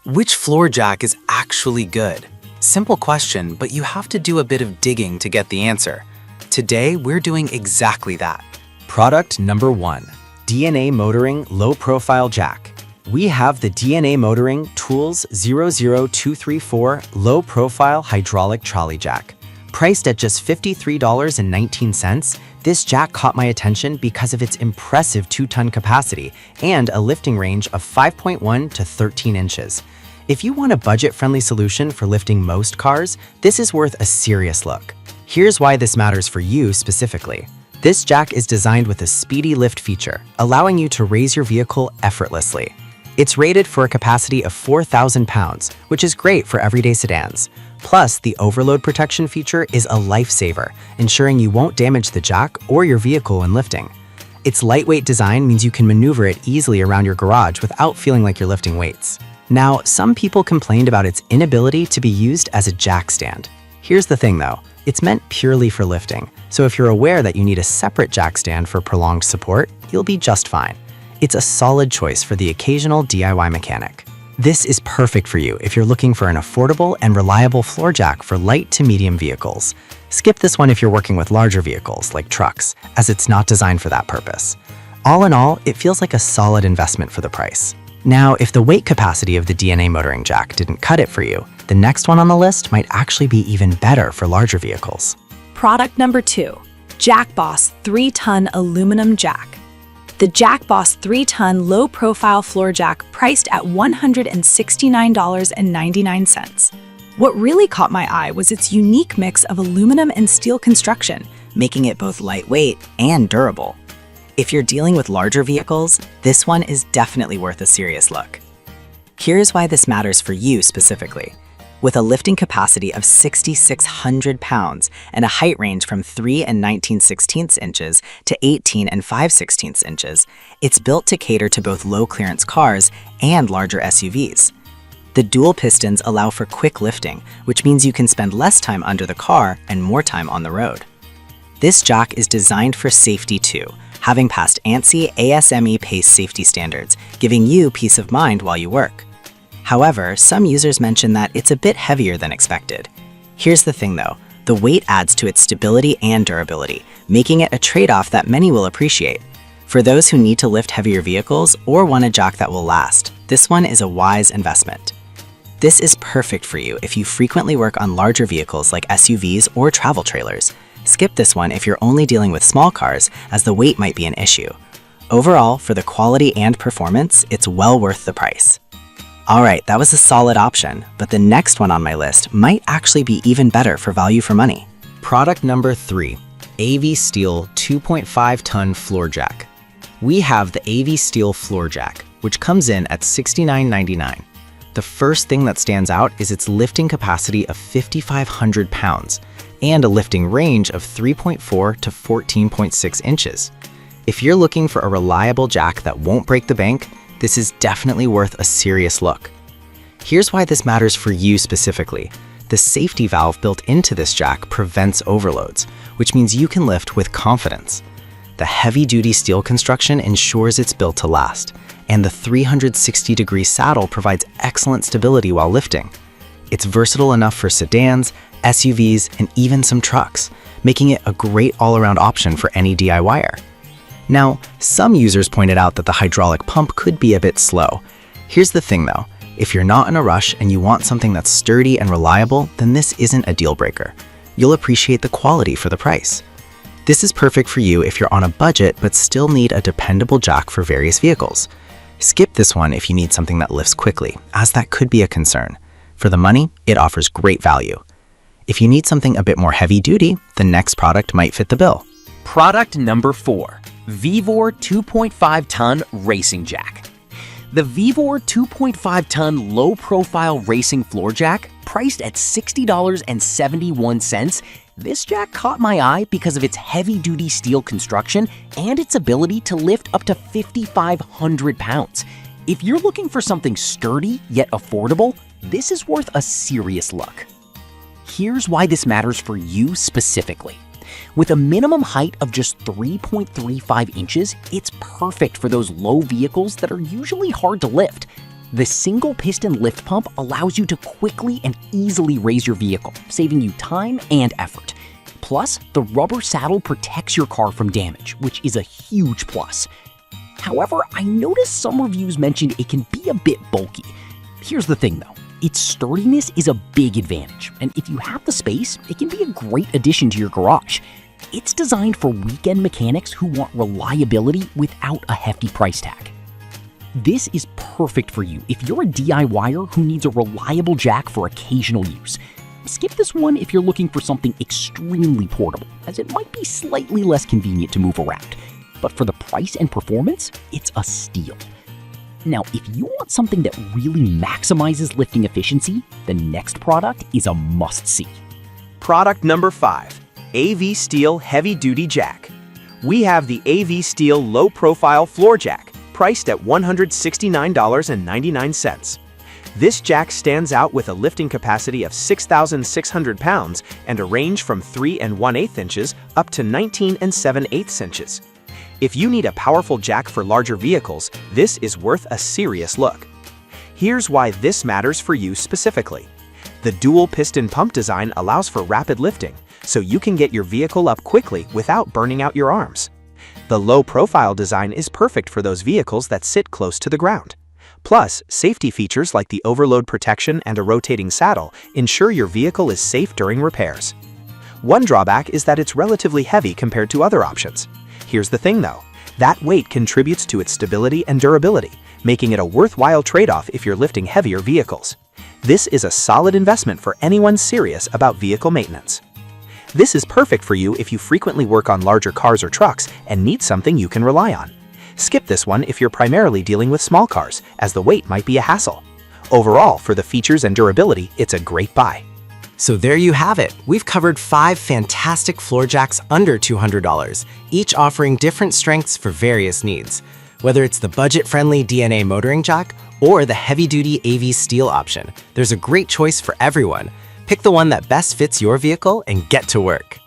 Which floor jack is actually good? Simple question, but you have to do a bit of digging to get the answer. Today, we're doing exactly that. Product number 1, DNA Motoring Low Profile Jack. We have the DNA Motoring Tools 00234 Low Profile Hydraulic Trolley Jack. Priced at just $53.19, this jack caught my attention because of its impressive 2-ton capacity and a lifting range of 5.1 to 13 inches. If you want a budget-friendly solution for lifting most cars, this is worth a serious look. Here's why this matters for you specifically. This jack is designed with a speedy lift feature, allowing you to raise your vehicle effortlessly. It's rated for a capacity of 4,000 pounds, which is great for everyday sedans. Plus, the overload protection feature is a lifesaver, ensuring you won't damage the jack or your vehicle when lifting. Its lightweight design means you can maneuver it easily around your garage without feeling like you're lifting weights. Now, some people complained about its inability to be used as a jack stand. Here's the thing though, it's meant purely for lifting, so if you're aware that you need a separate jack stand for prolonged support, you'll be just fine. It's a solid choice for the occasional DIY mechanic. This is perfect for you if you're looking for an affordable and reliable floor jack for light to medium vehicles. Skip this one if you're working with larger vehicles, like trucks, as it's not designed for that purpose. All in all, it feels like a solid investment for the price. Now, if the weight capacity of the DNA Motoring jack didn't cut it for you, the next one on the list might actually be even better for larger vehicles. Product number 2, Jack Boss 3-ton Aluminum Jack. The Jack Boss 3-ton low-profile floor jack priced at $169.99. What really caught my eye was its unique mix of aluminum and steel construction, making it both lightweight and durable. If you're dealing with larger vehicles, this one is definitely worth a serious look. Here's why this matters for you specifically. With a lifting capacity of 6,600 pounds and a height range from 3 19/16 inches to 18 5/16 inches, it's built to cater to both low-clearance cars and larger SUVs. The dual pistons allow for quick lifting, which means you can spend less time under the car and more time on the road. This jack is designed for safety too, having passed ANSI ASME PACE safety standards, giving you peace of mind while you work. However, some users mention that it's a bit heavier than expected. Here's the thing though, the weight adds to its stability and durability, making it a trade-off that many will appreciate. For those who need to lift heavier vehicles or want a jack that will last, this one is a wise investment. This is perfect for you if you frequently work on larger vehicles like SUVs or travel trailers. Skip this one if you're only dealing with small cars, as the weight might be an issue. Overall, for the quality and performance, it's well worth the price. Alright, that was a solid option, but the next one on my list might actually be even better for value for money. Product number 3, AV Steel 2.5-ton Floor Jack. We have the AV Steel Floor Jack, which comes in at $69.99. The first thing that stands out is its lifting capacity of 5,500 pounds and a lifting range of 3.4 to 14.6 inches. If you're looking for a reliable jack that won't break the bank, this is definitely worth a serious look. Here's why this matters for you specifically. The safety valve built into this jack prevents overloads, which means you can lift with confidence. The heavy-duty steel construction ensures it's built to last, and the 360-degree saddle provides excellent stability while lifting. It's versatile enough for sedans, SUVs, and even some trucks, making it a great all-around option for any DIYer. Now, some users pointed out that the hydraulic pump could be a bit slow. Here's the thing though, if you're not in a rush and you want something that's sturdy and reliable, then this isn't a deal breaker. You'll appreciate the quality for the price. This is perfect for you if you're on a budget but still need a dependable jack for various vehicles. Skip this one if you need something that lifts quickly, as that could be a concern. For the money, it offers great value. If you need something a bit more heavy-duty, the next product might fit the bill. Product number 4, Vevor 2.5-ton Racing Jack. The Vevor 2.5-ton low-profile racing floor jack, priced at $60.71, this jack caught my eye because of its heavy-duty steel construction and its ability to lift up to 5,500 pounds. If you're looking for something sturdy yet affordable, this is worth a serious look. Here's why this matters for you specifically. With a minimum height of just 3.35 inches, it's perfect for those low vehicles that are usually hard to lift. The single piston lift pump allows you to quickly and easily raise your vehicle, saving you time and effort. Plus, the rubber saddle protects your car from damage, which is a huge plus. However, I noticed some reviews mentioned it can be a bit bulky. Here's the thing though, its sturdiness is a big advantage, and if you have the space, it can be a great addition to your garage. It's designed for weekend mechanics who want reliability without a hefty price tag. This is perfect for you if you're a DIYer who needs a reliable jack for occasional use. Skip this one if you're looking for something extremely portable, as it might be slightly less convenient to move around. But for the price and performance, it's a steal. Now, if you want something that really maximizes lifting efficiency, the next product is a must-see. Product number 5, AV Steel Heavy Duty Jack. We have the AV Steel Low Profile Floor Jack, priced at $169.99. This jack stands out with a lifting capacity of 6,600 pounds and a range from 3 1/8 inches up to 19 7/8 inches. If you need a powerful jack for larger vehicles, this is worth a serious look. Here's why this matters for you specifically. The dual piston pump design allows for rapid lifting, so you can get your vehicle up quickly without burning out your arms. The low-profile design is perfect for those vehicles that sit close to the ground. Plus, safety features like the overload protection and a rotating saddle ensure your vehicle is safe during repairs. One drawback is that it's relatively heavy compared to other options. Here's the thing though, that weight contributes to its stability and durability, making it a worthwhile trade-off if you're lifting heavier vehicles. This is a solid investment for anyone serious about vehicle maintenance. This is perfect for you if you frequently work on larger cars or trucks and need something you can rely on. Skip this one if you're primarily dealing with small cars, as the weight might be a hassle. Overall, for the features and durability, it's a great buy. So there you have it. We've covered 5 fantastic floor jacks under $200, each offering different strengths for various needs. Whether it's the budget-friendly DNA motoring jack or the heavy-duty AV steel option, there's a great choice for everyone. Pick the one that best fits your vehicle and get to work.